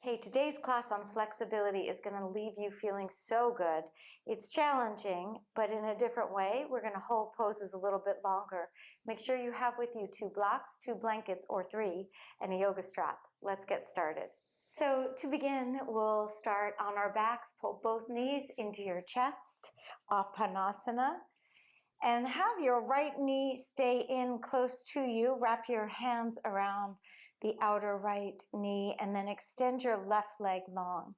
Hey, today's class on flexibility is going to leave you feeling so good. It's challenging, but in a different way. We're going to hold poses a little bit longer. Make sure you have with you 2 blocks, 2 blankets, or 3, and a yoga strap. Let's get started. So to begin, we'll start on our backs. Pull both knees into your chest, Apanasana. And have your right knee stay in close to you. Wrap your hands around the outer right knee and then extend your left leg long.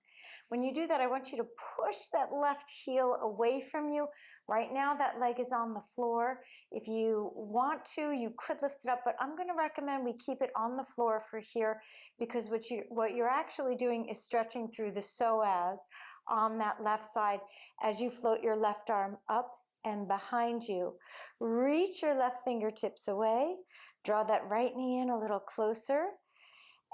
When you do that, I want you to push that left heel away from you. Right now, that leg is on the floor. If you want to, you could lift it up, but I'm going to recommend we keep it on the floor for here because what you're actually doing is stretching through the psoas on that left side as you float your left arm up and behind you. Reach your left fingertips away. Draw that right knee in a little closer.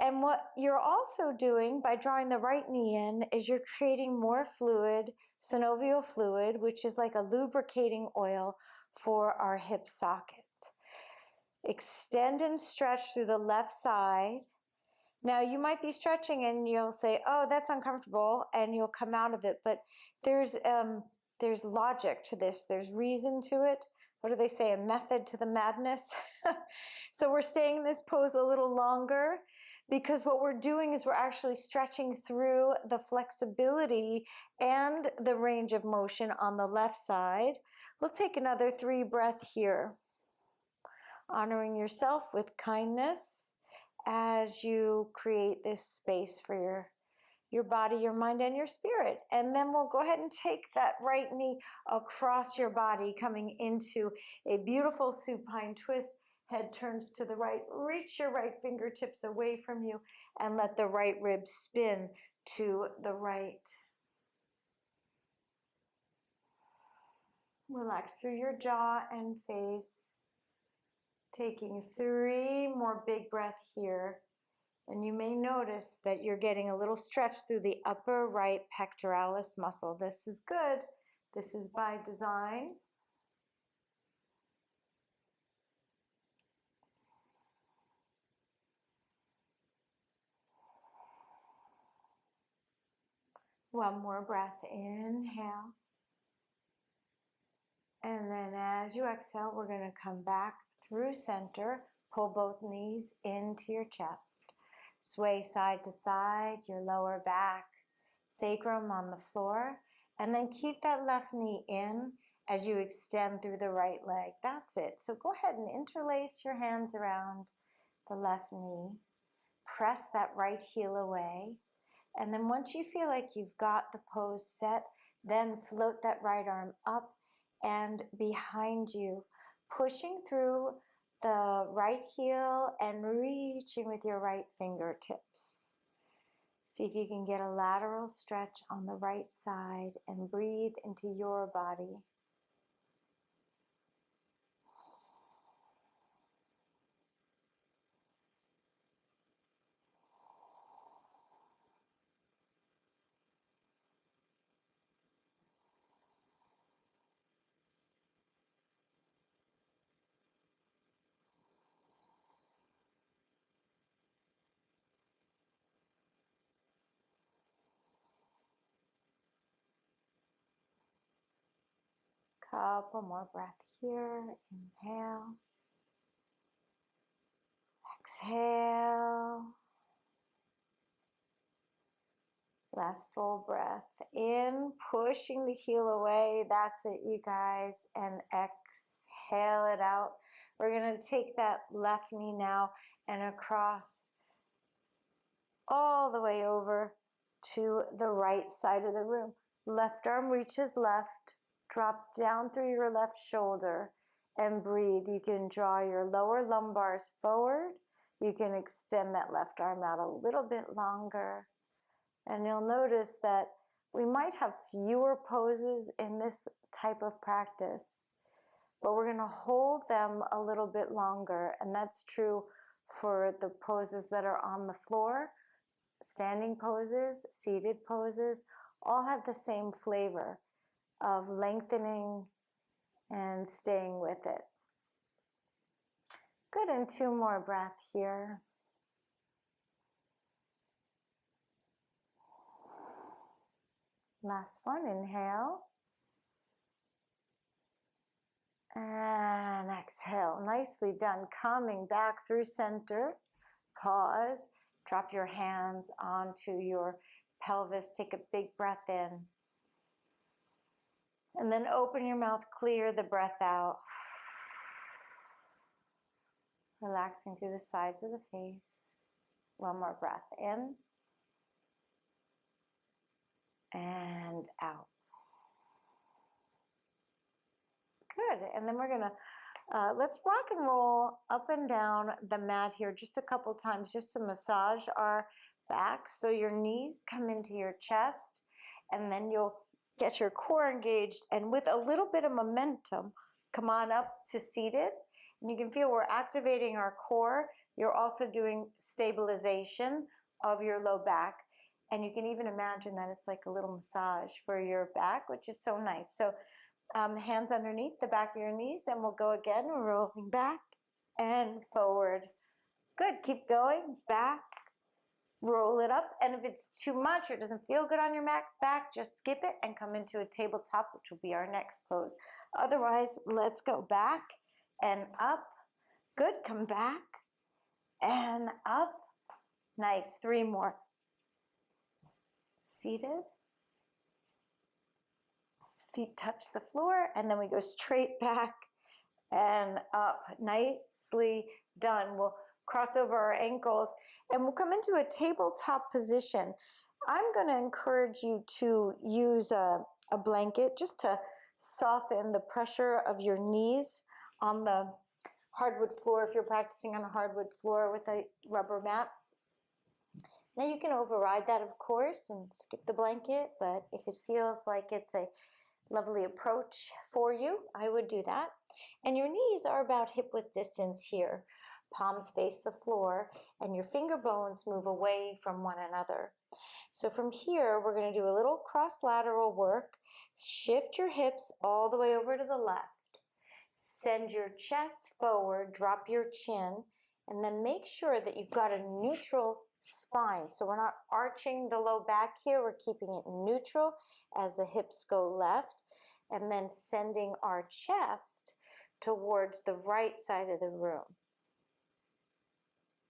And what you're also doing by drawing the right knee in is you're creating more fluid, synovial fluid, which is like a lubricating oil for our hip socket. Extend and stretch through the left side. Now you might be stretching and you'll say, oh, that's uncomfortable, and you'll come out of it, but there's logic to this. There's reason to it. What do they say? A method to the madness. So we're staying in this pose a little longer because what we're doing is we're actually stretching through the flexibility and the range of motion on the left side. We'll take another 3 breaths here. Honoring yourself with kindness as you create this space for your body, your mind, and your spirit. And then we'll go ahead and take that right knee across your body, coming into a beautiful supine twist. Head turns to the right. Reach your right fingertips away from you and let the right rib spin to the right. Relax through your jaw and face. Taking 3 more big breaths here. And you may notice that you're getting a little stretch through the upper right pectoralis muscle. This is good. This is by design. One more breath. Inhale. And then as you exhale, we're going to come back through center. Pull both knees into your chest. Sway side to side, your lower back, sacrum on the floor. And then keep that left knee in as you extend through the right leg. That's it. So go ahead and interlace your hands around the left knee. Press that right heel away. And then once you feel like you've got the pose set, then float that right arm up and behind you, pushing through the right heel and reaching with your right fingertips. See if you can get a lateral stretch on the right side and breathe into your body. Couple more breaths here. Inhale. Exhale. Last full breath in, pushing the heel away. That's it, you guys. And exhale it out. We're going to take that left knee now and across all the way over to the right side of the room. Left arm reaches left. Drop down through your left shoulder and breathe. You can draw your lower lumbars forward. You can extend that left arm out a little bit longer. And you'll notice that we might have fewer poses in this type of practice, but we're going to hold them a little bit longer. And that's true for the poses that are on the floor. Standing poses, seated poses, all have the same flavor of lengthening and staying with it. Good, and 2 more breaths here. Last one, inhale. And exhale. Nicely done. Coming back through center. Pause. Drop your hands onto your pelvis. Take a big breath in. And then open your mouth, clear the breath out. Relaxing through the sides of the face. One more breath in. And out. Good. And then we're going to, let's rock and roll up and down the mat here just a couple times, just to massage our back. So your knees come into your chest, and then you'll get your core engaged, and with a little bit of momentum, come on up to seated. And you can feel we're activating our core. You're also doing stabilization of your low back. And you can even imagine that it's like a little massage for your back, which is so nice. So hands underneath the back of your knees, and we'll go again, rolling back and forward. Good, keep going, back, roll it up. And if it's too much or it doesn't feel good on your back, just skip it and come into a tabletop, which will be our next pose. Otherwise, let's go back and up. Good, come back and up. Nice, 3 more. Seated. Feet touch the floor, and then we go straight back and up. Nicely done. We'll cross over our ankles, and we'll come into a tabletop position. I'm going to encourage you to use a blanket just to soften the pressure of your knees on the hardwood floor if you're practicing on a hardwood floor with a rubber mat. Now you can override that, of course, and skip the blanket, but if it feels like it's a lovely approach for you, I would do that. And your knees are about hip width distance here. Palms face the floor, and your finger bones move away from one another. So from here, we're going to do a little cross-lateral work. Shift your hips all the way over to the left. Send your chest forward, drop your chin, and then make sure that you've got a neutral spine. So we're not arching the low back here, we're keeping it neutral as the hips go left, and then sending our chest towards the right side of the room.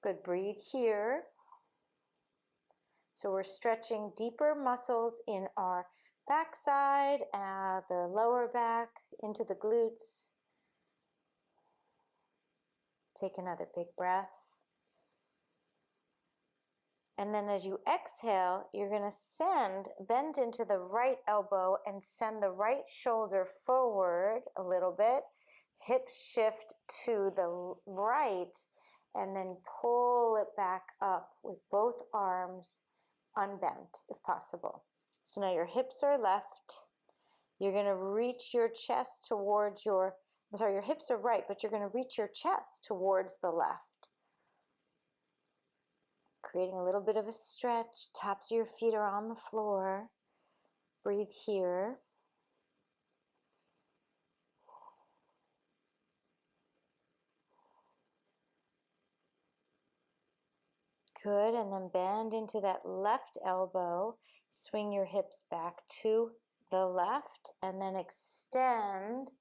Good, breathe here. So we're stretching deeper muscles in our backside, the lower back, into the glutes. Take another big breath. And then as you exhale, you're going to bend into the right elbow and send the right shoulder forward a little bit. Hips shift to the right, and then pull it back up with both arms unbent if possible. So now your hips are left. You're going to reach your chest towards your hips are right, but you're going to reach your chest towards the left. Creating a little bit of a stretch. Tops of your feet are on the floor. Breathe here. Good, and then bend into that left elbow. Swing your hips back to the left, and then extend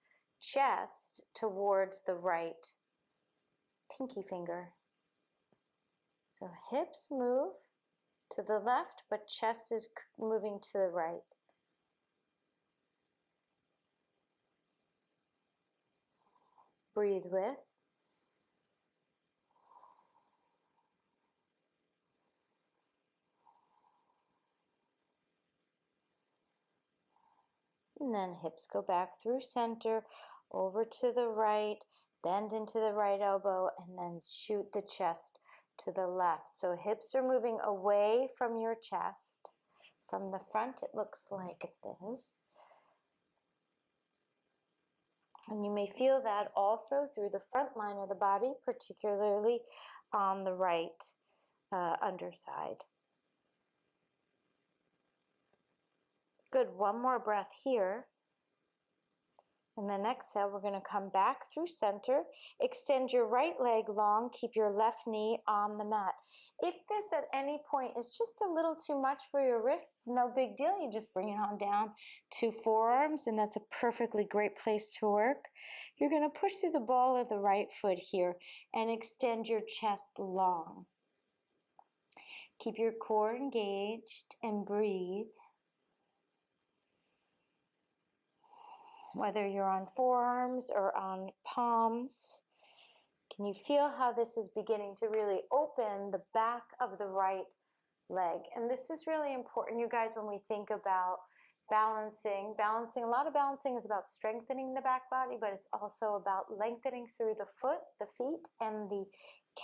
chest towards the right pinky finger. So hips move to the left, but chest is moving to the right. Breathe with. And then hips go back through center, over to the right, bend into the right elbow, and then shoot the chest to the left. So hips are moving away from your chest. From the front, it looks like this. And you may feel that also through the front line of the body, particularly on the right underside. Good, one more breath here. And then exhale, we're going to come back through center. Extend your right leg long. Keep your left knee on the mat. If this at any point is just a little too much for your wrists, no big deal. You just bring it on down to forearms, and that's a perfectly great place to work. You're going to push through the ball of the right foot here and extend your chest long. Keep your core engaged and breathe. Whether you're on forearms or on palms, can you feel how this is beginning to really open the back of the right leg? And this is really important, you guys, when we think about balancing. A lot of balancing is about strengthening the back body, but it's also about lengthening through the foot, the feet, and the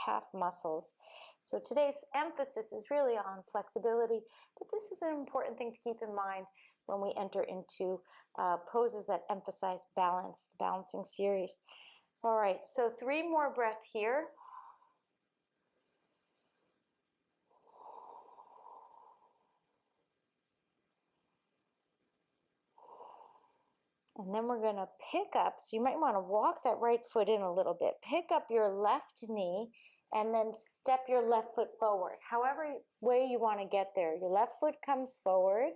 calf muscles. So today's emphasis is really on flexibility, but this is an important thing to keep in mind when we enter into poses that emphasize balance, the balancing series. All right, so 3 more breaths here. And then we're gonna pick up, so you might wanna walk that right foot in a little bit. Pick up your left knee and then step your left foot forward. However way you wanna get there. Your left foot comes forward.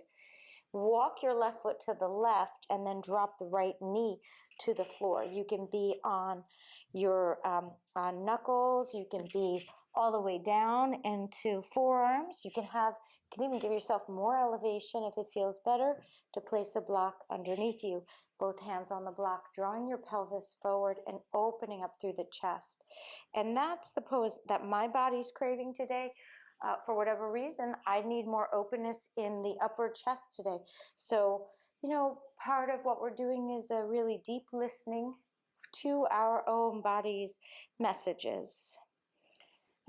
Walk your left foot to the left and then drop the right knee to the floor. You can be on your on knuckles. You can be all the way down into forearms. You can even give yourself more elevation if it feels better to place a block underneath you. Both hands on the block, drawing your pelvis forward and opening up through the chest. And that's the pose that my body's craving today. For whatever reason, I need more openness in the upper chest today. So, you know, part of what we're doing is a really deep listening to our own body's messages.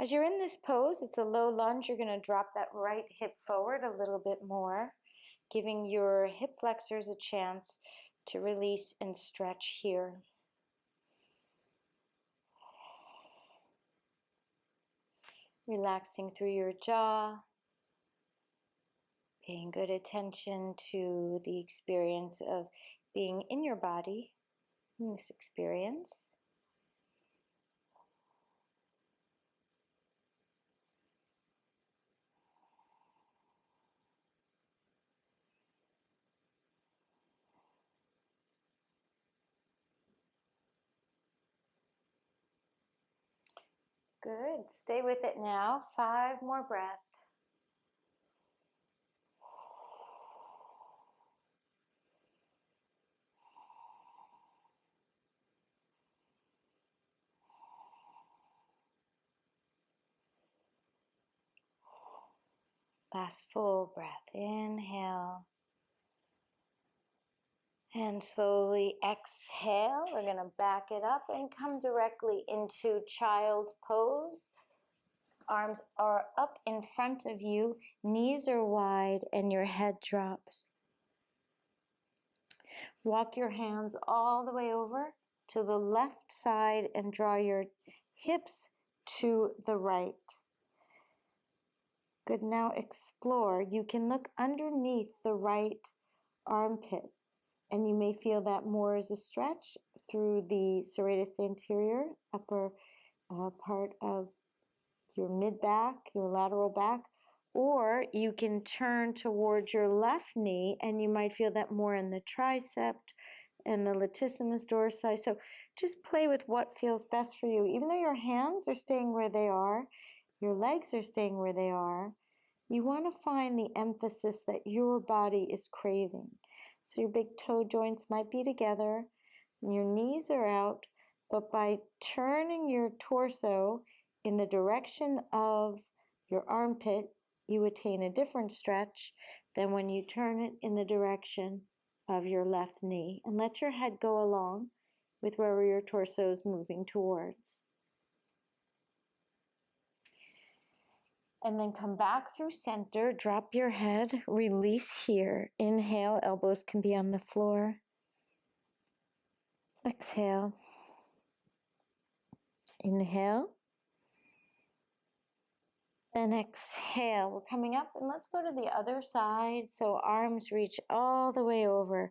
As you're in this pose, it's a low lunge. You're going to drop that right hip forward a little bit more, giving your hip flexors a chance to release and stretch here. Relaxing through your jaw, paying good attention to the experience of being in your body in this experience. Good. Stay with it now. 5 more breaths. Last full breath. Inhale. And slowly exhale. We're going to back it up and come directly into child's pose. Arms are up in front of you. Knees are wide and your head drops. Walk your hands all the way over to the left side and draw your hips to the right. Good, now explore. You can look underneath the right armpit and you may feel that more as a stretch through the serratus anterior, upper part of your mid-back, your lateral back, or you can turn towards your left knee and you might feel that more in the tricep and the latissimus dorsi. So just play with what feels best for you. Even though your hands are staying where they are, your legs are staying where they are, you want to find the emphasis that your body is craving. So your big toe joints might be together and your knees are out, but by turning your torso in the direction of your armpit, you attain a different stretch than when you turn it in the direction of your left knee. And let your head go along with wherever your torso is moving towards. And then come back through center, drop your head, release here. Inhale, elbows can be on the floor. Exhale. Inhale. And exhale. We're coming up and let's go to the other side. So arms reach all the way over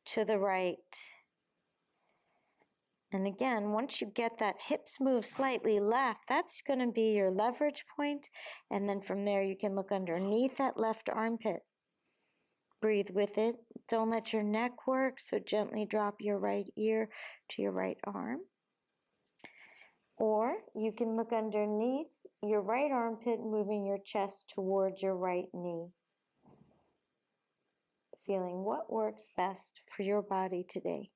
to the right. And again, once you get that hips move slightly left, that's going to be your leverage point. And then from there, you can look underneath that left armpit. Breathe with it. Don't let your neck work, so gently drop your right ear to your right arm. Or you can look underneath your right armpit, moving your chest towards your right knee. Feeling what works best for your body today.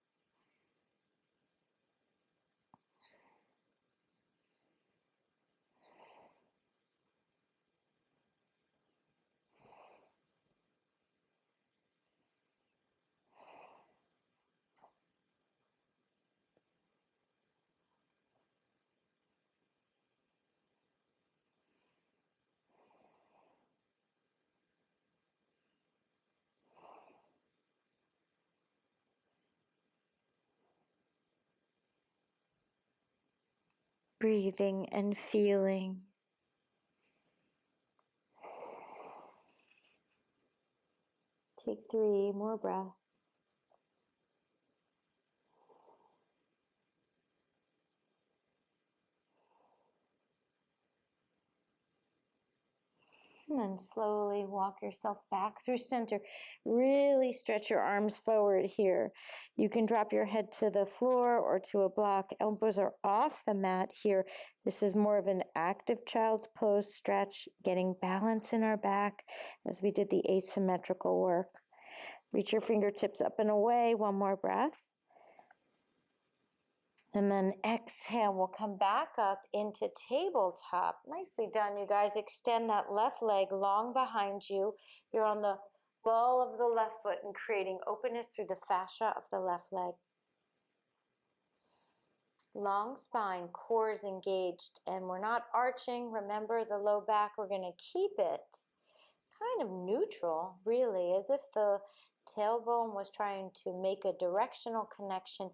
Breathing and feeling. Take 3 more breaths. And then slowly walk yourself back through center. Really stretch your arms forward here. You can drop your head to the floor or to a block. Elbows are off the mat here. This is more of an active child's pose stretch, getting balance in our back as we did the asymmetrical work. Reach your fingertips up and away. 1 more breath. And then exhale, we'll come back up into tabletop. Nicely done, you guys. Extend that left leg long behind you. You're on the ball of the left foot and creating openness through the fascia of the left leg. Long spine, core is engaged, and we're not arching. Remember the low back, we're going to keep it kind of neutral, really, as if the tailbone was trying to make a directional connection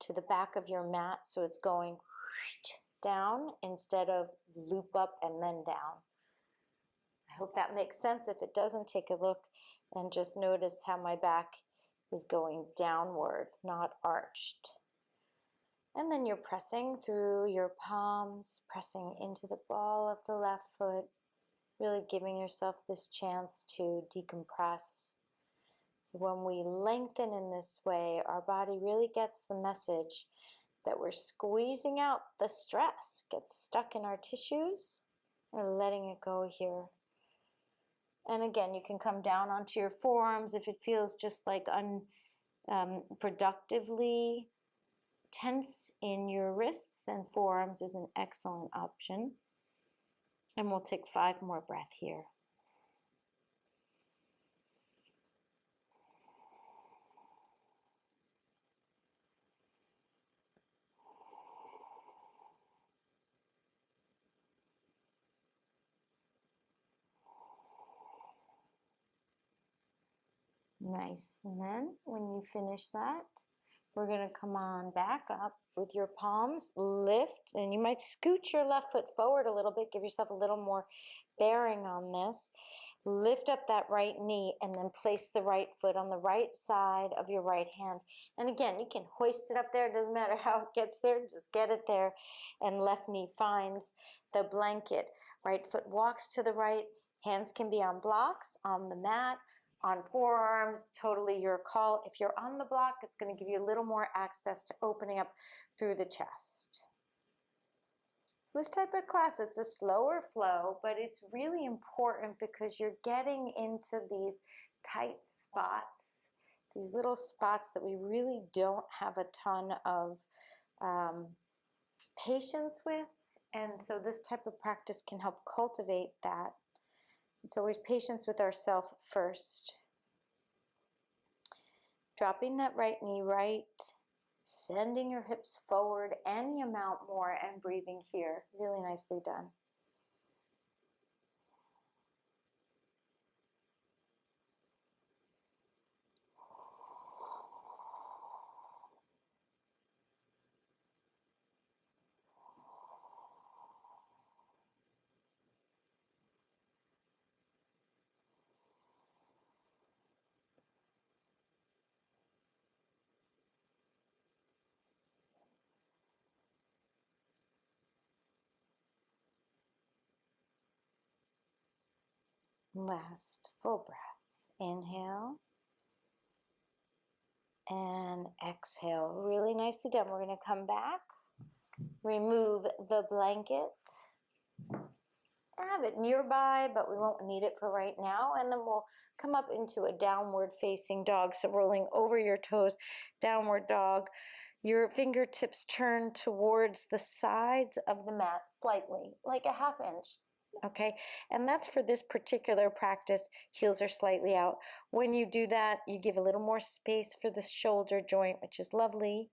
to the back of your mat, so it's going down instead of loop up and then down. I hope that makes sense. If it doesn't, take a look and just notice how my back is going downward, not arched. And then you're pressing through your palms, pressing into the ball of the left foot, really giving yourself this chance to decompress. So when we lengthen in this way, our body really gets the message that we're squeezing out the stress, gets stuck in our tissues, or letting it go here. And again, you can come down onto your forearms if it feels just like unproductively tense in your wrists, then forearms is an excellent option. And we'll take 5 more breaths here. Nice. And then when you finish that, we're going to come on back up with your palms, lift, and you might scoot your left foot forward a little bit, give yourself a little more bearing on this. Lift up that right knee and then place the right foot on the right side of your right hand. And again, you can hoist it up there. It doesn't matter how it gets there. Just get it there. And left knee finds the blanket. Right foot walks to the right. Hands can be on blocks, on the mat, on forearms, totally your call. If you're on the block, it's going to give you a little more access to opening up through the chest. So this type of class, it's a slower flow, but it's really important because you're getting into these tight spots, these little spots that we really don't have a ton of patience with. And so this type of practice can help cultivate that. It's always patience with ourselves first. Dropping that right knee right, sending your hips forward any amount more and breathing here. Really nicely done. Last full breath. Inhale and exhale. Really nicely done. We're going to come back, remove the blanket, have it nearby, but we won't need it for right now. And then we'll come up into a downward facing dog. So rolling over your toes, downward dog. Your fingertips turn towards the sides of the mat slightly, like a ½ inch. Okay, and that's for this particular practice. Heels are slightly out. When you do that, you give a little more space for the shoulder joint, which is lovely.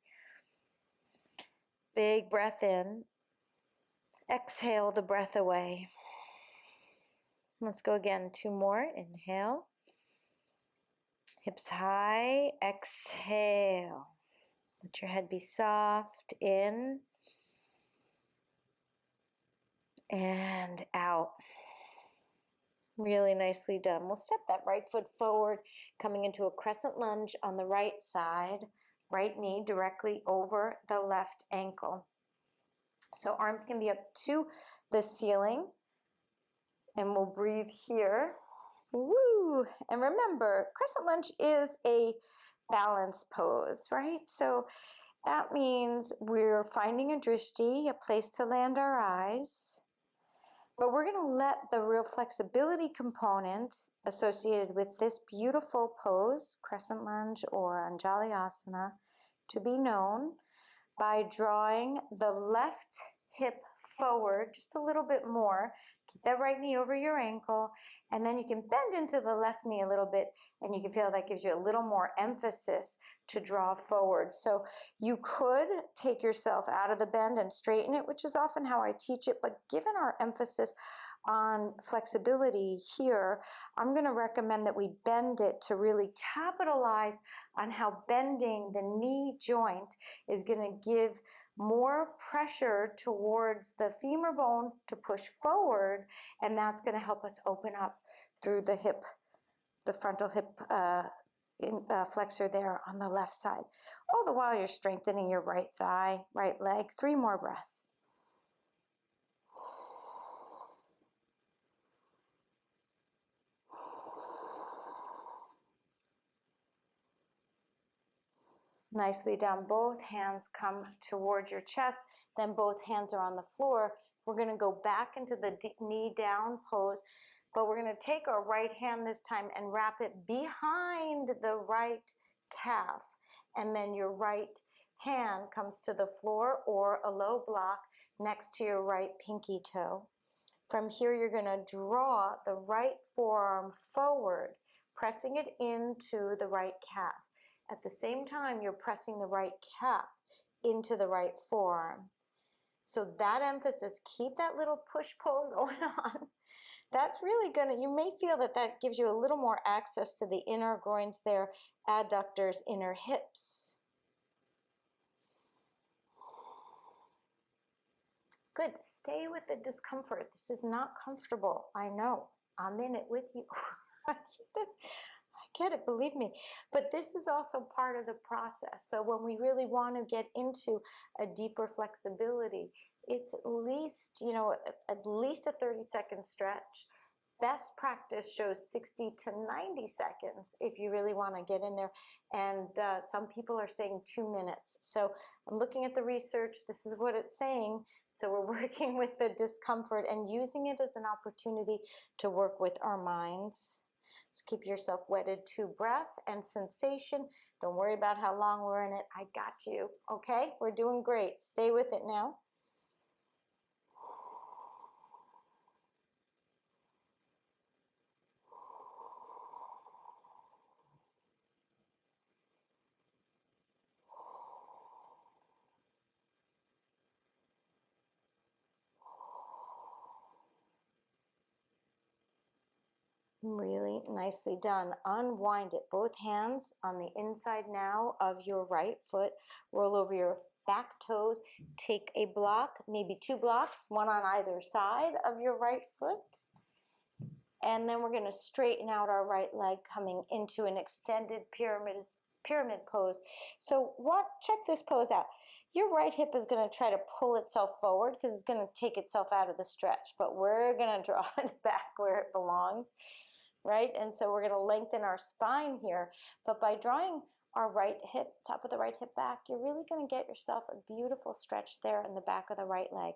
Big breath in. Exhale the breath away. Let's go again. 2 more. Inhale. Hips high. Exhale. Let your head be soft. In. And out. Really nicely done. We'll step that right foot forward, coming into a crescent lunge on the right side. Right knee directly over the left ankle. So arms can be up to the ceiling. And we'll breathe here. Woo! And remember, crescent lunge is a balance pose, right? So that means we're finding a drishti, a place to land our eyes. But we're going to let the real flexibility component associated with this beautiful pose, crescent lunge or Anjali Asana, to be known by drawing the left hip forward just a little bit more. Keep that right knee over your ankle, and then you can bend into the left knee a little bit, and you can feel that gives you a little more emphasis to draw forward. So you could take yourself out of the bend and straighten it, which is often how I teach it, but given our emphasis on flexibility here, I'm going to recommend that we bend it to really capitalize on how bending the knee joint is going to give more pressure towards the femur bone to push forward, and that's going to help us open up through the hip, the frontal hip flexor there on the left side. All the while you're strengthening your right thigh, right leg. 3 more breaths. Nicely done. Both hands come towards your chest, then both hands are on the floor. We're going to go back into the knee down pose, but we're going to take our right hand this time and wrap it behind the right calf. And then your right hand comes to the floor or a low block next to your right pinky toe. From here, you're going to draw the right forearm forward, pressing it into the right calf. At the same time, you're pressing the right calf into the right forearm. So that emphasis, keep that little push-pull going on. That's really you may feel that that gives you a little more access to the inner groins there, adductors, inner hips. Good. Stay with the discomfort. This is not comfortable. I know. I'm in it with you. I get it, believe me. But this is also part of the process. So when we really want to get into a deeper flexibility, it's at least, at least a 30-second stretch. Best practice shows 60 to 90 seconds if you really want to get in there. And some people are saying 2 minutes. So I'm looking at the research. This is what it's saying. So we're working with the discomfort and using it as an opportunity to work with our minds. So keep yourself wedded to breath and sensation. Don't worry about how long we're in it. I got you. Okay? We're doing great. Stay with it now. Really nicely done. Unwind it. Both hands on the inside now of your right foot. Roll over your back toes. Take a block, maybe 2 blocks, one on either side of your right foot. And then we're going to straighten out our right leg, coming into an extended pyramid pose. So check this pose out. Your right hip is going to try to pull itself forward because it's going to take itself out of the stretch, but we're going to draw it back where it belongs. right? And so we're gonna lengthen our spine here, but by drawing our right hip, top of the right hip back, you're really gonna get yourself a beautiful stretch there in the back of the right leg.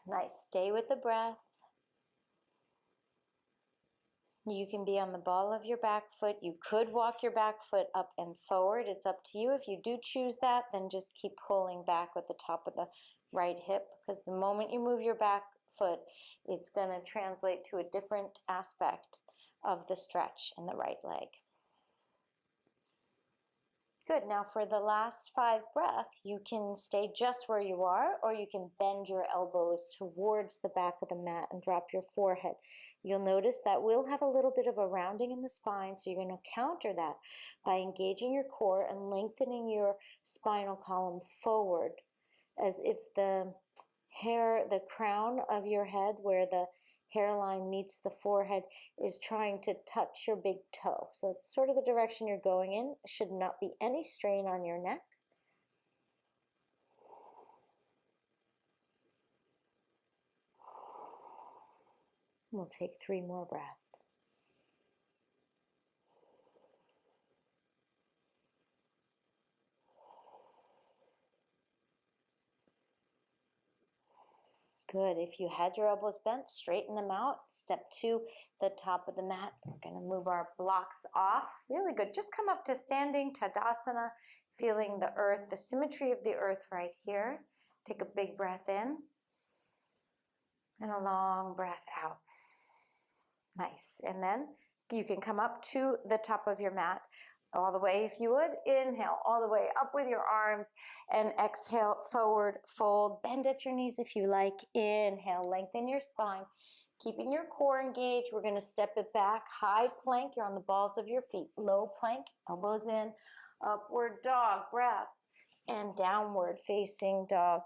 Nice, stay with the breath. You can be on the ball of your back foot. You could walk your back foot up and forward. It's up to you. If you do choose that, then just keep pulling back with the top of the right hip, because the moment you move your back foot, it's going to translate to a different aspect of the stretch in the right leg. Good. Now for the last 5 breaths, you can stay just where you are, or you can bend your elbows towards the back of the mat and drop your forehead. You'll notice that we'll have a little bit of a rounding in the spine, so you're going to counter that by engaging your core and lengthening your spinal column forward, as if the hair, the crown of your head, where the hairline meets the forehead, is trying to touch your big toe. So it's sort of the direction you're going in. Should not be any strain on your neck. We'll take 3 more breaths. Good. If you had your elbows bent, straighten them out. Step to the top of the mat. We're going to move our blocks off. Really good. Just come up to standing Tadasana, feeling the earth, the symmetry of the earth right here. Take a big breath in and a long breath out. Nice. And then you can come up to the top of your mat all the way, if you would. Inhale all the way up with your arms, and exhale, forward fold. Bend at your knees if you like. Inhale, lengthen your spine, keeping your core engaged. We're going to step it back. High plank, you're on the balls of your feet. Low plank, elbows in. Upward dog, breath, and downward facing dog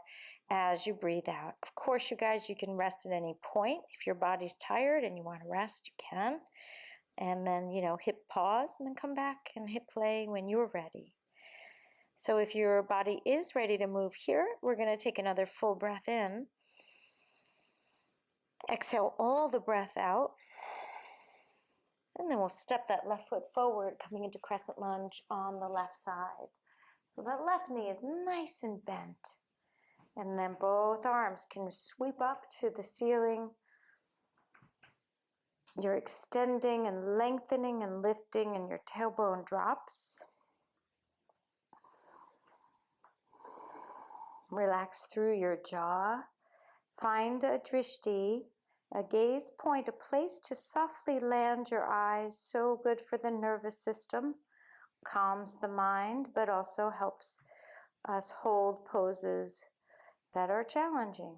as you breathe out. Of course, you guys, you can rest at any point. If your body's tired and you want to rest, you can. And then, hit pause and then come back and hit play when you're ready. So if your body is ready to move here, we're going to take another full breath in. Exhale all the breath out. And then we'll step that left foot forward, coming into crescent lunge on the left side. So that left knee is nice and bent. And then both arms can sweep up to the ceiling. You're extending and lengthening and lifting, and your tailbone drops. Relax through your jaw. Find a drishti, a gaze point, a place to softly land your eyes. So good for the nervous system. Calms the mind, but also helps us hold poses that are challenging.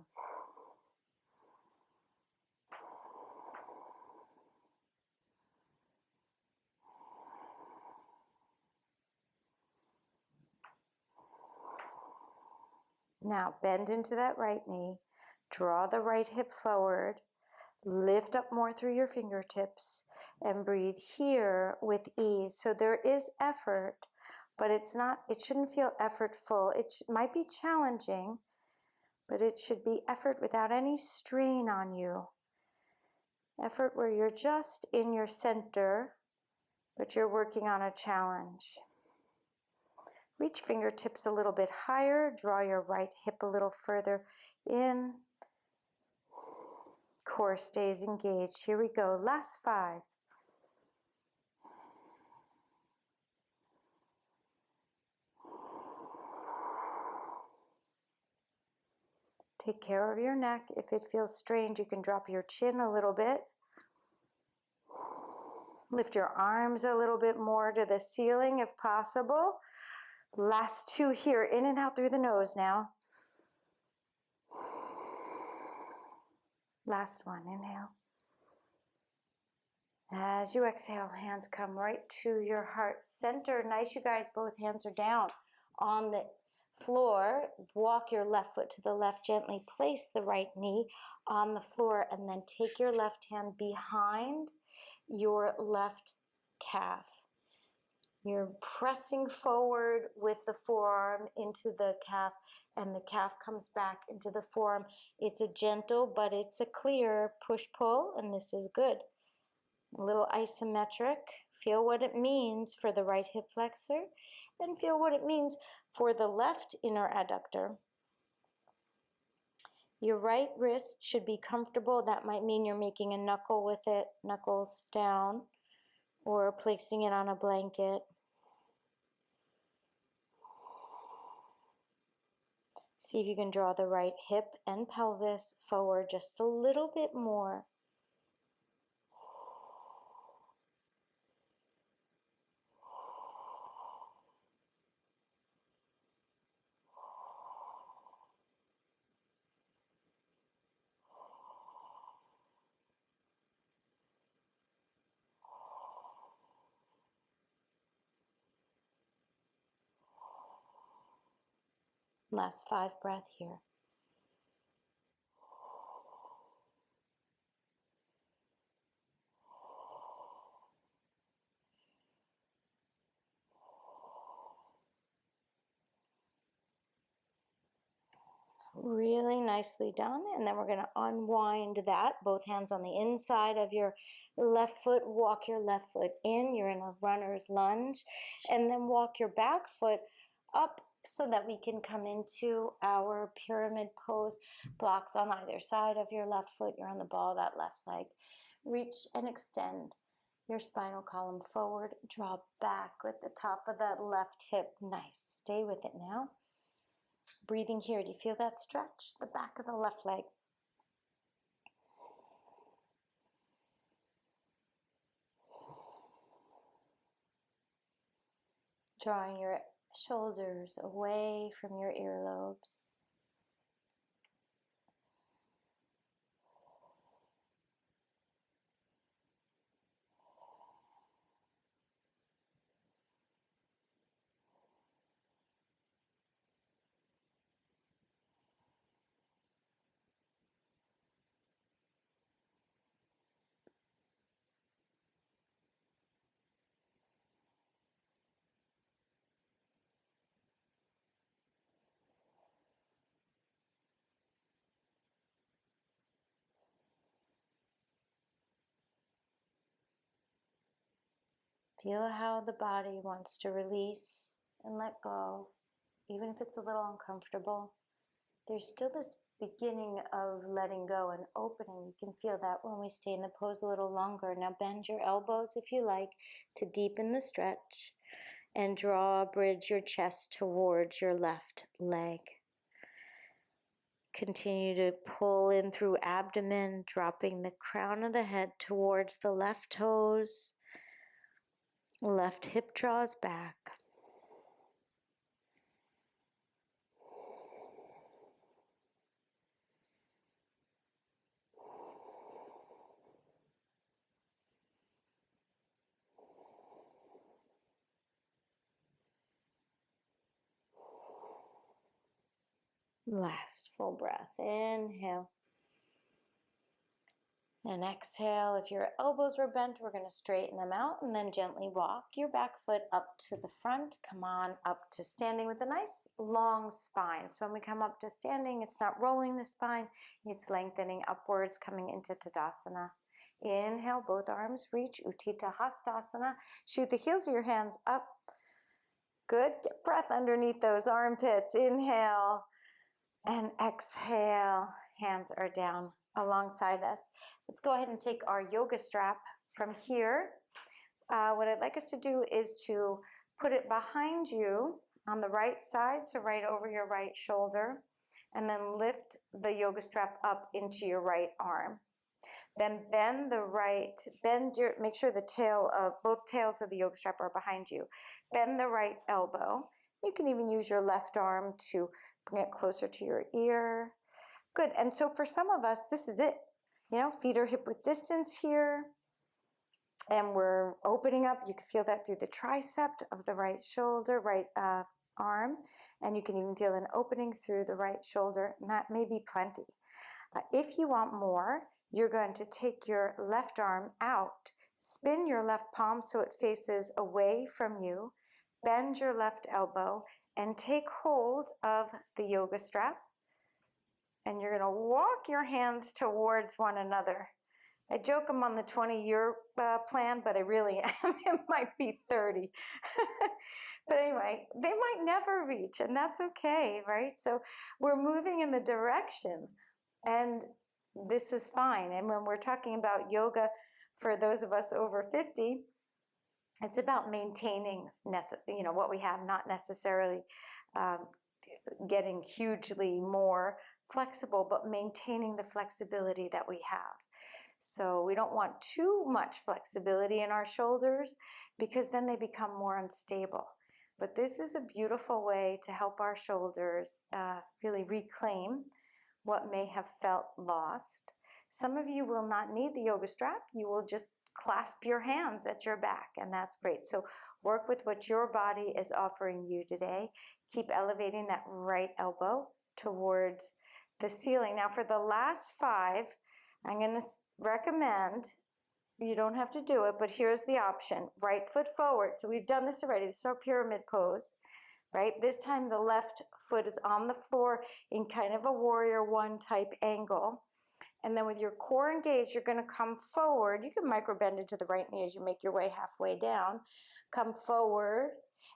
Now bend into that right knee, draw the right hip forward, lift up more through your fingertips, and breathe here with ease. So there is effort, but it shouldn't feel effortful. It might be challenging, but it should be effort without any strain on you. Effort where you're just in your center, but you're working on a challenge. Reach fingertips a little bit higher. Draw your right hip a little further in. Core stays engaged. Here we go. Last 5. Take care of your neck. If it feels strange, you can drop your chin a little bit. Lift your arms a little bit more to the ceiling if possible. Last 2 here. In and out through the nose now. Last one. Inhale. As you exhale, hands come right to your heart center. Nice, you guys. Both hands are down on the floor. Walk your left foot to the left. Gently place the right knee on the floor, and then take your left hand behind your left calf. You're pressing forward with the forearm into the calf, and the calf comes back into the forearm. It's a gentle, but it's a clear push-pull, and this is good. A little isometric. Feel what it means for the right hip flexor, and feel what it means for the left inner adductor. Your right wrist should be comfortable. That might mean you're making a knuckle with it, knuckles down, or placing it on a blanket. See if you can draw the right hip and pelvis forward just a little bit more. Last 5 breaths here. Really nicely done. And then we're going to unwind that. Both hands on the inside of your left foot. Walk your left foot in. You're in a runner's lunge. And then walk your back foot up so that we can come into our pyramid pose. Blocks on either side of your left foot. You're on the ball of that left leg. Reach and extend your spinal column forward. Draw back with the top of that left hip. Nice. Stay with it now. Breathing here. Do you feel that stretch? The back of the left leg. Drawing your shoulders away from your earlobes. Feel how the body wants to release and let go. Even if it's a little uncomfortable, there's still this beginning of letting go and opening. You can feel that when we stay in the pose a little longer. Now bend your elbows if you like to deepen the stretch, and bridge your chest towards your left leg. Continue to pull in through abdomen, dropping the crown of the head towards the left toes. Left hip draws back. Last full breath. Inhale. And exhale. If your elbows were bent, we're going to straighten them out and then gently walk your back foot up to the front. Come on up to standing with a nice long spine. So when we come up to standing, it's not rolling the spine, it's lengthening upwards, coming into Tadasana. Inhale, both arms reach, Utthita Hastasana. Shoot the heels of your hands up. Good. Get breath underneath those armpits. Inhale and exhale. Hands are down alongside us. Let's go ahead and take our yoga strap from here. What I'd like us to do is to put it behind you on the right side, so right over your right shoulder, and then lift the yoga strap up into your right arm. Then make sure both tails of the yoga strap are behind you. Bend the right elbow. You can even use your left arm to bring it closer to your ear. Good. And so for some of us, this is it. Feet are hip width distance here. And we're opening up. You can feel that through the tricep of the right shoulder, right arm. And you can even feel an opening through the right shoulder. And that may be plenty. If you want more, you're going to take your left arm out Spin your left palm so it faces away from you. Bend your left elbow and take hold of the yoga strap. And you're going to walk your hands towards one another. I joke I'm on the 20-year plan, but I really am. It might be 30. But anyway, they might never reach, and that's okay, right? So we're moving in the direction, and this is fine. And when we're talking about yoga, for those of us over 50, it's about maintaining, what we have, not necessarily getting hugely more flexible, but maintaining the flexibility that we have. So we don't want too much flexibility in our shoulders because then they become more unstable. But this is a beautiful way to help our shoulders really reclaim what may have felt lost. Some of you will not need the yoga strap. You will just clasp your hands at your back, and that's great. So work with what your body is offering you today. Keep elevating that right elbow towards the ceiling. Now for the last 5, I'm going to recommend, you don't have to do it, but here's the option. Right foot forward. So we've done this already. This is our pyramid pose, right? This time the left foot is on the floor in kind of a warrior 1 type angle. And then with your core engaged, you're going to come forward. You can micro bend into the right knee as you make your way halfway down. Come forward,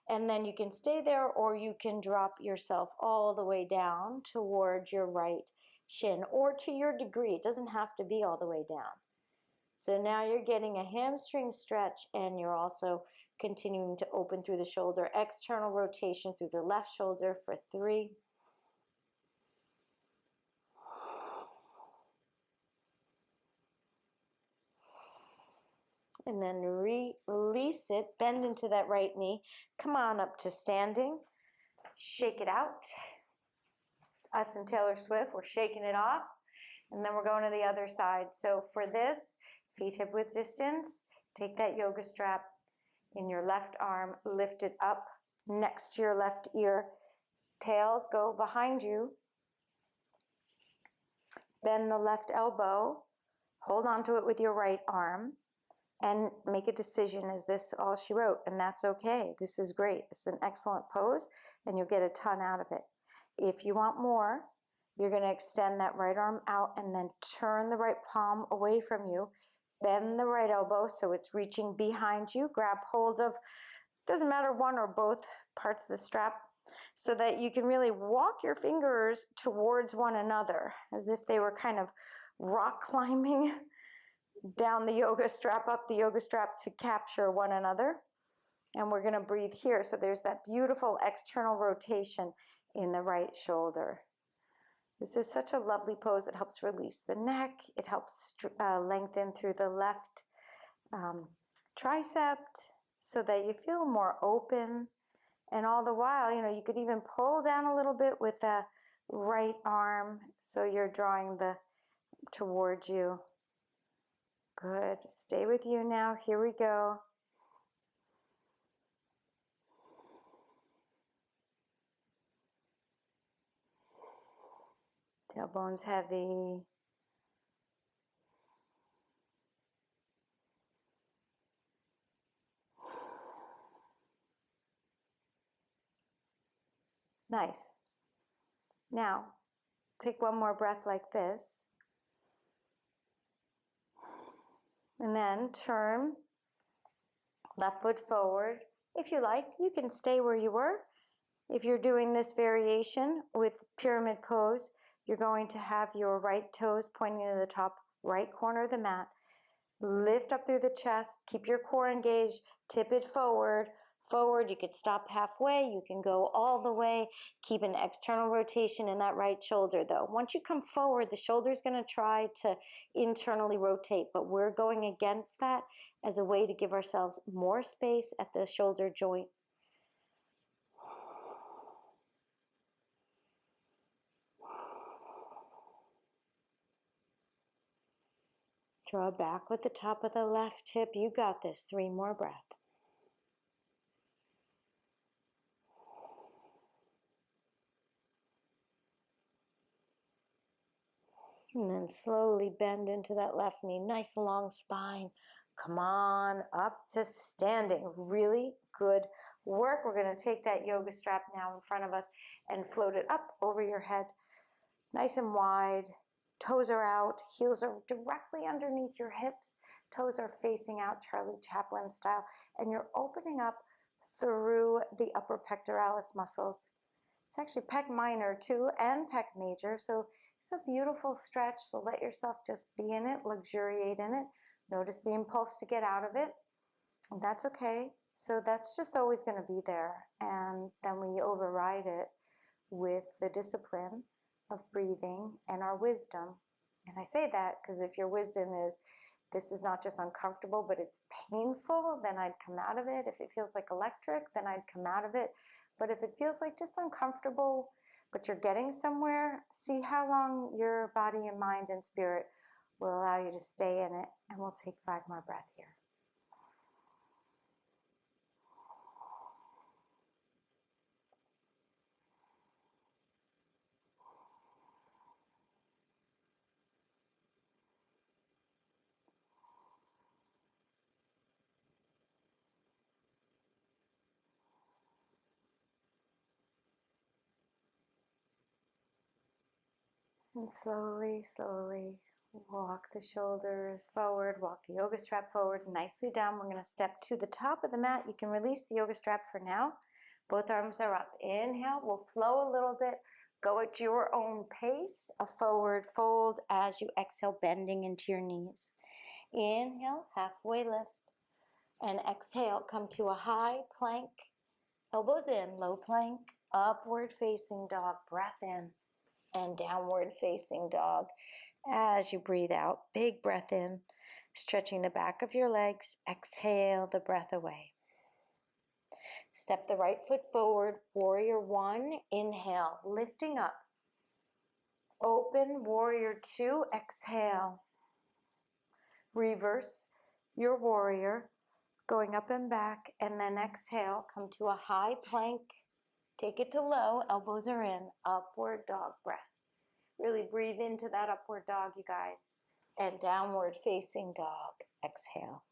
and then you can stay there, or you can drop yourself all the way down toward your right shin, or to your degree. It doesn't have to be all the way down. So now you're getting a hamstring stretch, and you're also continuing to open through the shoulder. External rotation through the left shoulder for 3. And then release it, bend into that right knee. Come on up to standing. Shake it out. It's us and Taylor Swift. We're shaking it off. And then we're going to the other side. So for this, feet hip width distance, take that yoga strap in your left arm, lift it up next to your left ear. Tails go behind you. Bend the left elbow. Hold on to it with your right arm. And make a decision, is this all she wrote? And that's okay. This is great. It's an excellent pose, and you'll get a ton out of it. If you want more, you're going to extend that right arm out and then turn the right palm away from you. Bend the right elbow so it's reaching behind you. Grab hold of, doesn't matter, one or both parts of the strap, so that you can really walk your fingers towards one another as if they were kind of rock climbing down the yoga strap, up the yoga strap to capture one another. And we're going to breathe here. So there's that beautiful external rotation in the right shoulder. This is such a lovely pose. It helps release the neck. It helps lengthen through the left tricep so that you feel more open. And all the while, you could even pull down a little bit with the right arm so you're drawing towards you. Good. Stay with you now. Here we go. Tailbone's heavy. Nice. Now, take one more breath like this. And then turn left foot forward. If you like, you can stay where you were. If you're doing this variation with pyramid pose, you're going to have your right toes pointing to the top right corner of the mat. Lift up through the chest, keep your core engaged, tip it forward. Forward, you could stop halfway, you can go all the way. Keep an external rotation in that right shoulder though. Once you come forward, the shoulder's going to try to internally rotate, but we're going against that as a way to give ourselves more space at the shoulder joint. Draw back with the top of the left hip. You got this. 3 more breaths. And then slowly bend into that left knee. Nice long spine. Come on up to standing. Really good work. We're going to take that yoga strap now in front of us and float it up over your head. Nice and wide. Toes are out. Heels are directly underneath your hips. Toes are facing out, Charlie Chaplin style. And you're opening up through the upper pectoralis muscles. It's actually pec minor too and pec major. So it's a beautiful stretch. So let yourself just be in it, luxuriate in it. Notice the impulse to get out of it. And that's okay. So that's just always going to be there. And then we override it with the discipline of breathing and our wisdom. And I say that because if your wisdom is, this is not just uncomfortable, but it's painful, then I'd come out of it. If it feels like electric, then I'd come out of it. But if it feels like just uncomfortable, but you're getting somewhere, see how long your body and mind and spirit will allow you to stay in it. And we'll take 5 more breaths here. And slowly, slowly walk the shoulders forward, walk the yoga strap forward, nicely down. We're going to step to the top of the mat. You can release the yoga strap for now. Both arms are up. Inhale, we'll flow a little bit. Go at your own pace. A forward fold as you exhale, bending into your knees. Inhale, halfway lift. And exhale, come to a high plank. Elbows in, low plank, upward facing dog. Breath in. And downward facing dog. As you breathe out, big breath in, stretching the back of your legs. Exhale the breath away. Step the right foot forward, warrior 1, inhale, lifting up. Open, warrior 2, exhale. Reverse your warrior, going up and back, and then exhale, come to a high plank. Take it to low, elbows are in, upward dog breath. Really breathe into that upward dog, you guys. And downward facing dog. Exhale.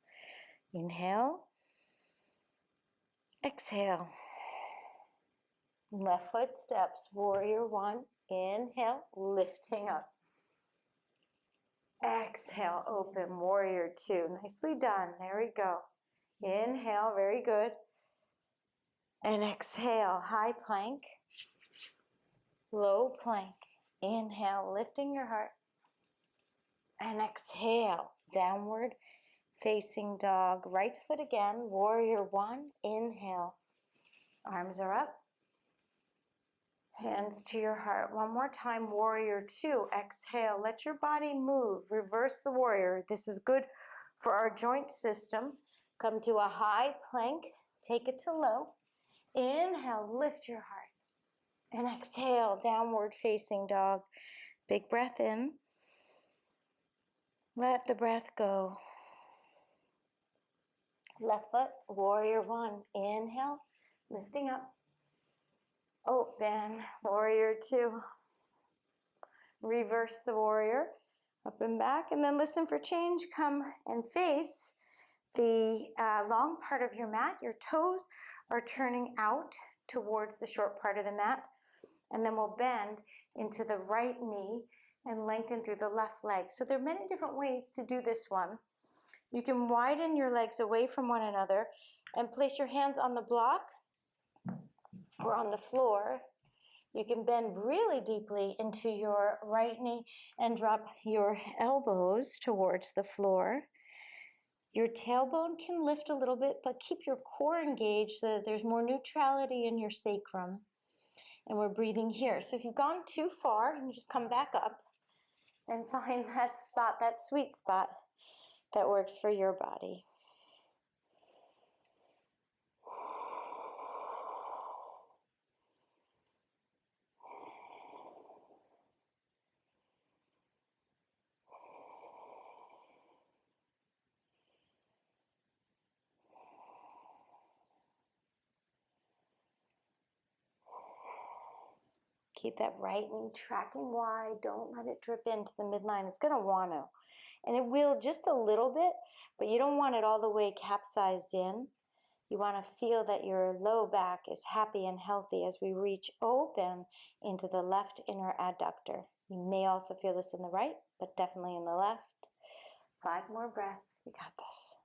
Inhale. Exhale. Left foot steps. Warrior 1. Inhale. Lifting up. Exhale. Open. Warrior 2. Nicely done. There we go. Inhale. Very good. And exhale. High plank. Low plank. Inhale, lifting your heart. And exhale, downward facing dog. Right foot again, warrior 1, inhale. Arms are up. Hands to your heart. One more time, warrior 2, exhale. Let your body move. Reverse the warrior. This is good for our joint system. Come to a high plank. Take it to low. Inhale, lift your heart. And exhale, downward facing dog. Big breath in. Let the breath go. Left foot, warrior 1. Inhale, lifting up. Open, warrior 2. Reverse the warrior, up and back. And then listen for change. Come and face the long part of your mat. Your toes are turning out towards the short part of the mat. And then we'll bend into the right knee and lengthen through the left leg. So there are many different ways to do this one. You can widen your legs away from one another and place your hands on the block or on the floor. You can bend really deeply into your right knee and drop your elbows towards the floor. Your tailbone can lift a little bit, but keep your core engaged so that there's more neutrality in your sacrum. And we're breathing here. So if you've gone too far, you just come back up and find that spot, that sweet spot that works for your body. Keep that right knee tracking wide. Don't let it drip into the midline. It's going to want to. And it will just a little bit, but you don't want it all the way capsized in. You want to feel that your low back is happy and healthy as we reach open into the left inner adductor. You may also feel this in the right, but definitely in the left. 5 more breaths. You got this.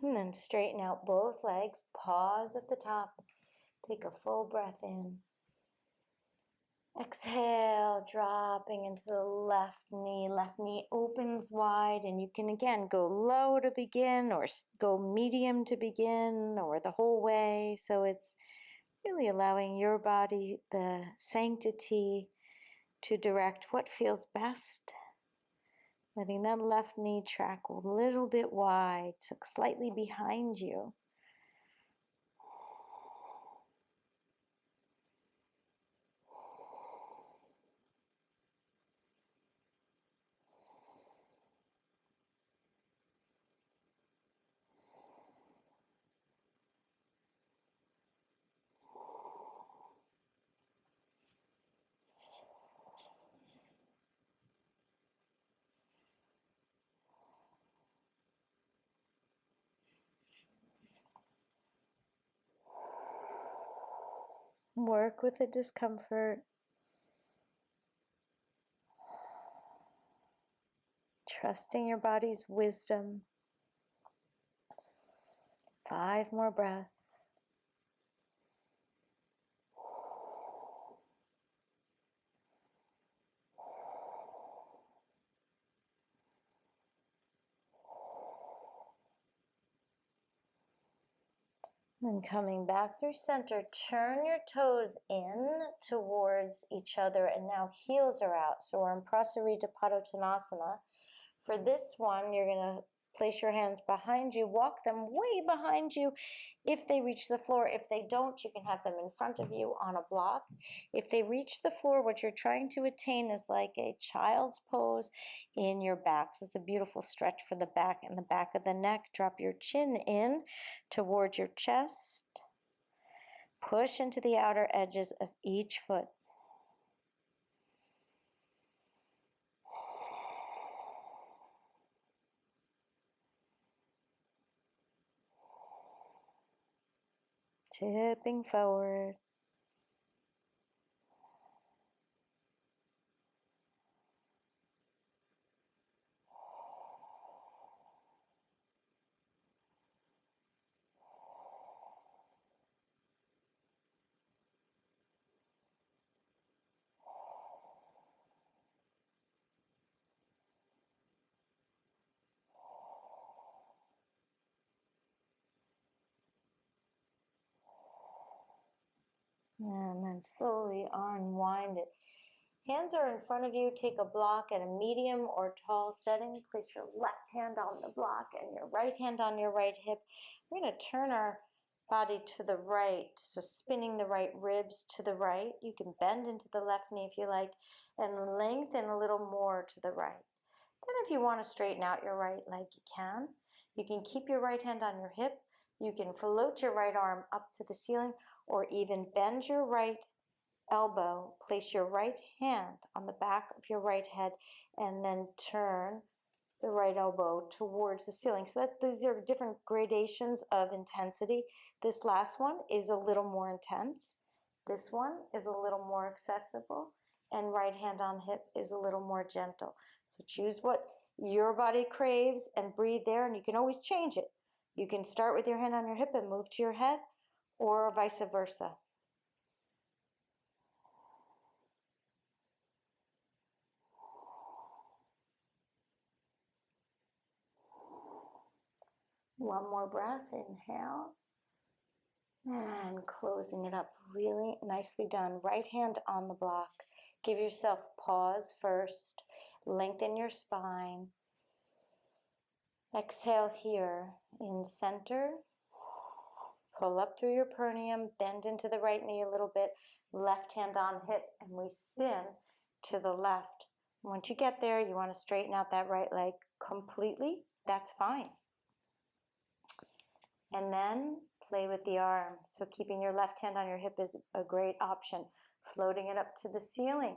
And then straighten out both legs. Pause at the top. Take a full breath in. Exhale, dropping into the left knee. Left knee opens wide, and you can again go low to begin or go medium to begin or the whole way. So it's really allowing your body the sanctity to direct what feels best. Letting that left knee track a little bit wide, so slightly behind you. Work with the discomfort. Trusting your body's wisdom. 5 more breaths. And coming back through center, turn your toes in towards each other, and now heels are out. So we're in Prasarita Padottanasana. For this one, you're going to place your hands behind you, walk them way behind you if they reach the floor. If they don't, you can have them in front of you on a block. If they reach the floor, what you're trying to attain is like a child's pose in your back. So it's a beautiful stretch for the back and the back of the neck. Drop your chin in towards your chest. Push into the outer edges of each foot. Tipping forward. And then slowly unwind it. Hands are in front of you. Take a block at a medium or tall setting. Place your left hand on the block and your right hand on your right hip. We're going to turn our body to the right, so spinning the right ribs to the right. You can bend into the left knee if you like, and lengthen a little more to the right. Then if you want to straighten out your right leg, you can. You can keep your right hand on your hip. You can float your right arm up to the ceiling, or even bend your right elbow, place your right hand on the back of your right head, and then turn the right elbow towards the ceiling. So that these are different gradations of intensity. This last one is a little more intense. This one is a little more accessible, and right hand on hip is a little more gentle. So choose what your body craves and breathe there, and you can always change it. You can start with your hand on your hip and move to your head, or vice versa. One more breath, inhale, and closing it up. Really nicely done. Right hand on the block. Give yourself pause first. Lengthen your spine. Exhale here in center. Pull up through your perineum, bend into the right knee a little bit, left hand on hip, and we spin. to the left. Once you get there, you want to straighten out that right leg completely. That's fine. And then play with the arm. So keeping your left hand on your hip is a great option. Floating it up to the ceiling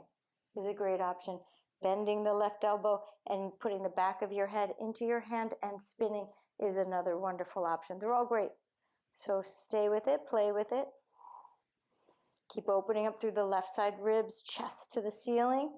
is a great option. Bending the left elbow and putting the back of your head into your hand and spinning is another wonderful option. They're all great. So stay with it, play with it. Keep opening up through the left side ribs, chest to the ceiling.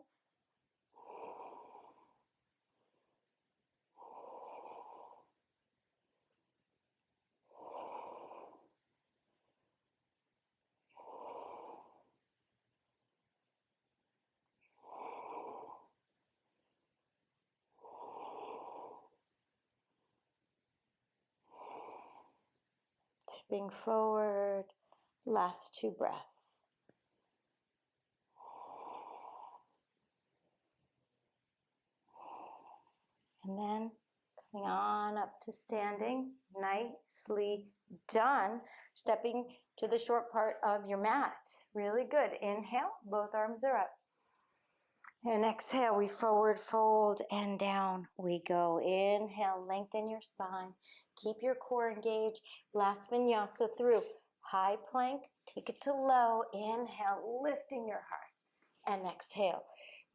Tipping forward, last 2 breaths. And then coming on up to standing, nicely done. Stepping to the short part of your mat. Really good. Inhale, both arms are up. And exhale, we forward fold and down we go. Inhale, lengthen your spine. Keep your core engaged. Last vinyasa through. High plank, take it to low. Inhale, lifting your heart. And exhale,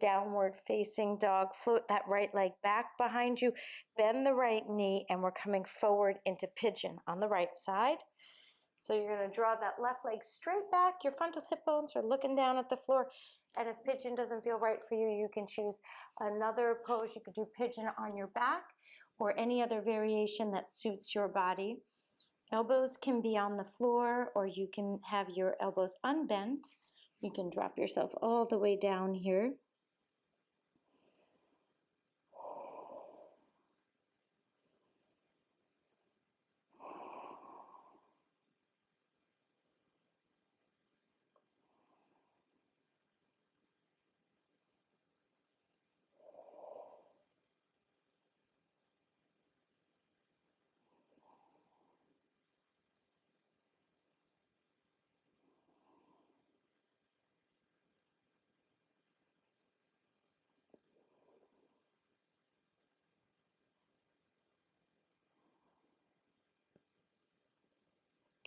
downward facing dog. Float that right leg back behind you. Bend the right knee, and we're coming forward into pigeon on the right side. So you're going to draw that left leg straight back. Your frontal hip bones are looking down at the floor. And if pigeon doesn't feel right for you, you can choose another pose. You could do pigeon on your back or any other variation that suits your body. Elbows can be on the floor, or you can have your elbows unbent. You can drop yourself all the way down here.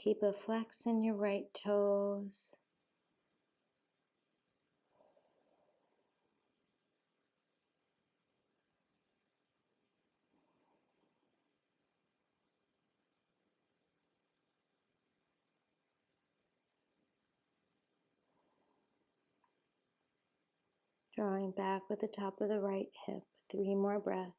Keep a flex in your right toes. Drawing back with the top of the right hip. 3 more breaths.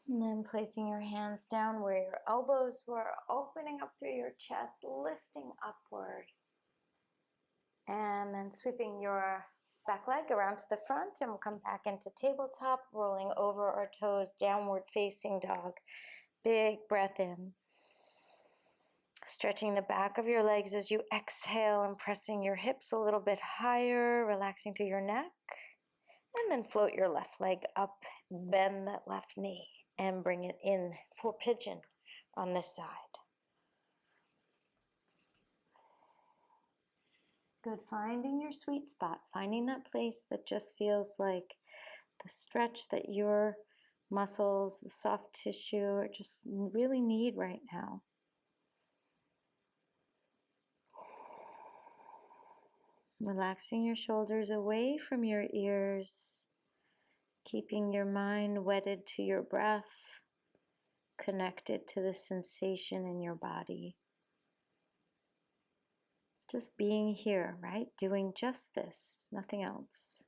And then placing your hands down where your elbows were, opening up through your chest, lifting upward. And then sweeping your back leg around to the front, and we'll come back into tabletop, rolling over our toes, downward facing dog. Big breath in. Stretching the back of your legs as you exhale and pressing your hips a little bit higher, relaxing through your neck. And then float your left leg up, bend that left knee, and bring it in for pigeon on this side. Good, finding your sweet spot, finding that place that just feels like the stretch that your muscles, the soft tissue just really need right now. Relaxing your shoulders away from your ears, keeping your mind wedded to your breath, connected to the sensation in your body. Just being here, right? Doing just this, nothing else.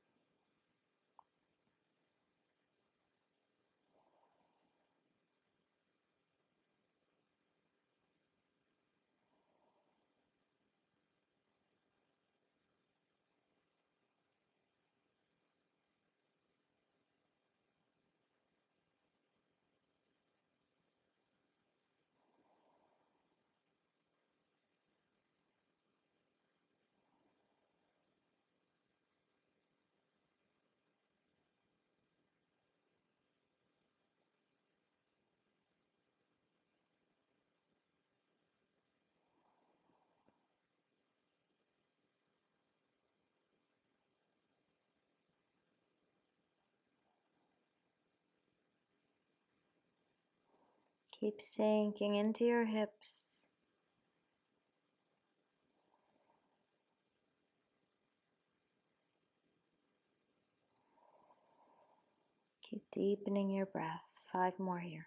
Keep sinking into your hips. Keep deepening your breath. 5 more here.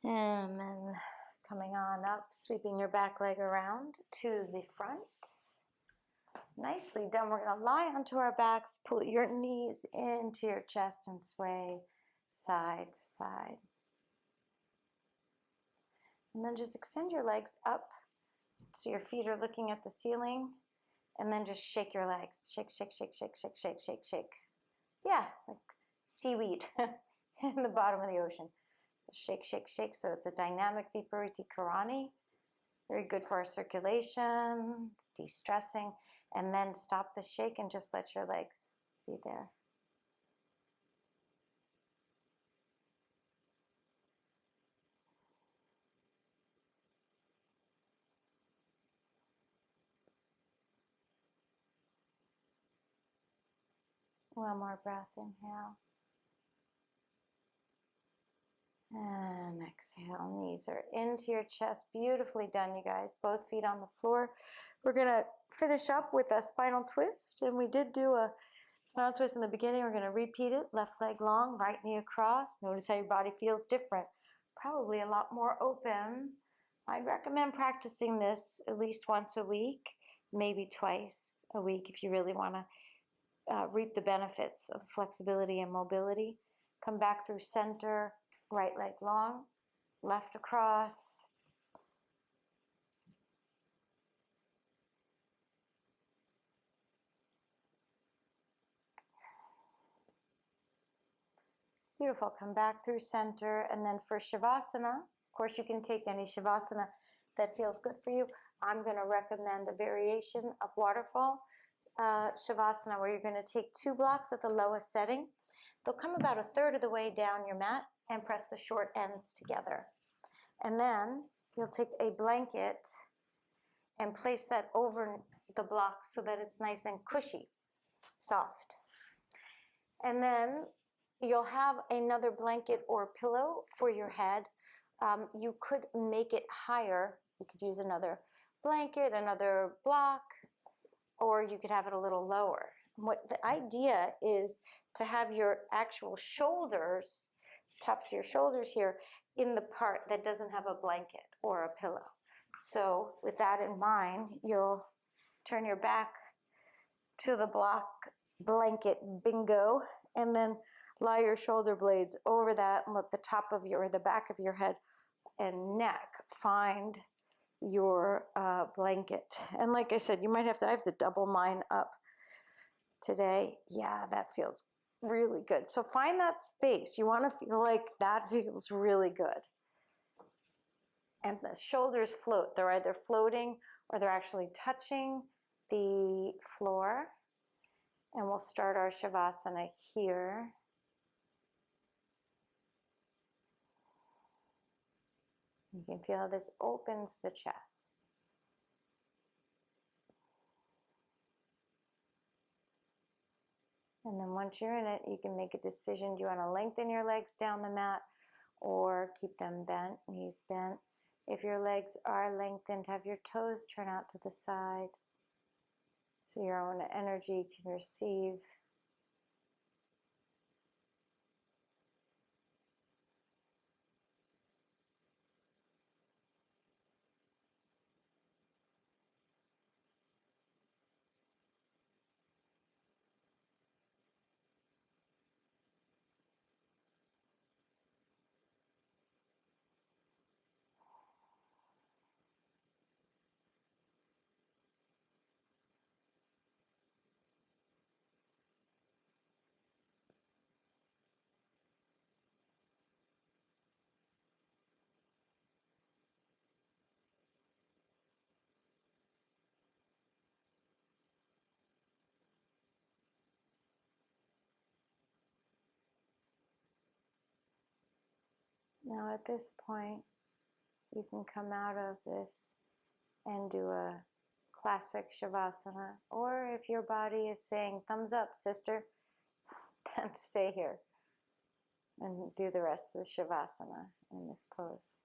And then coming on up, sweeping your back leg around to the front. Nicely done. We're going to lie onto our backs, pull your knees into your chest and sway side to side. And then just extend your legs up so your feet are looking at the ceiling. And then just shake your legs. Shake, shake, shake, shake, shake, shake, shake, shake. Yeah, like seaweed in the bottom of the ocean. Shake, shake, shake. So it's a dynamic Viparita Karani. Very good for our circulation, de-stressing. And then stop the shake and just let your legs be there. One more breath, inhale. And exhale, knees are into your chest. Beautifully done, you guys. Both feet on the floor. We're gonna finish up with a spinal twist. And we did do a spinal twist in the beginning. We're gonna repeat it. Left leg long, right knee across. Notice how your body feels different. Probably a lot more open. I'd recommend practicing this at least once a week, maybe twice a week if you really wanna reap the benefits of flexibility and mobility. Come back through center. Right leg long, left across. Beautiful. Come back through center. And then for Shavasana, of course, you can take any Shavasana that feels good for you. I'm going to recommend the variation of waterfall Shavasana, where you're going to take 2 blocks at the lowest setting. They'll come about 1/3 of the way down your mat and press the short ends together. And then you'll take a blanket and place that over the block so that it's nice and cushy, soft. And then you'll have another blanket or pillow for your head. You could make it higher. You could use another blanket, another block, or you could have it a little lower. What the idea is to have your actual shoulders, tops of your shoulders here, in the part that doesn't have a blanket or a pillow. So with that in mind, you'll turn your back to the block blanket, bingo, and then lie your shoulder blades over that and let the top of your, or the back of your head and neck find your blanket. And like I said, you might have to, I have to double mine up today. Yeah, that feels really good. So find that space. You want to feel like that feels really good. And the shoulders float. They're either floating or they're actually touching the floor. And we'll start our Shavasana here. You can feel how this opens the chest. And then once you're in it, you can make a decision. Do you want to lengthen your legs down the mat or keep them bent, knees bent? If your legs are lengthened, have your toes turn out to the side so your own energy can receive. Now at this point, you can come out of this and do a classic Shavasana, or if your body is saying thumbs up, sister, then stay here and do the rest of the Shavasana in this pose.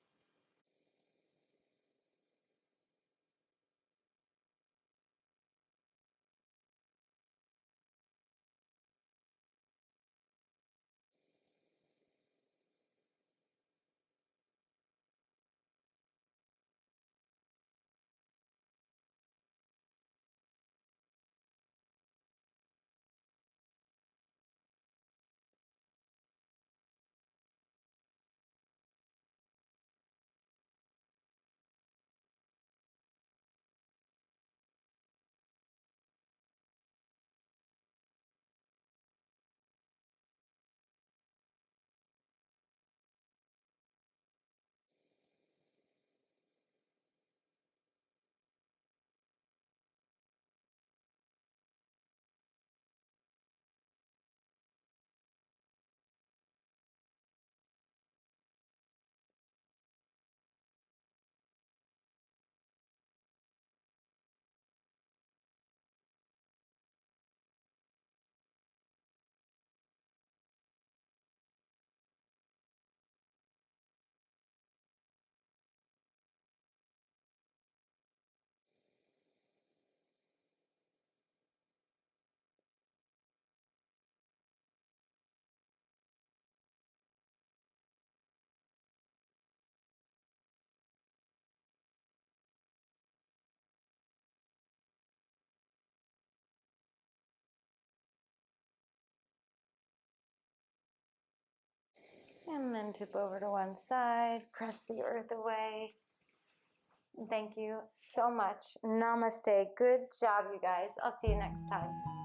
And then tip over to one side, press the earth away. Thank you so much. Namaste. Good job, you guys. I'll see you next time.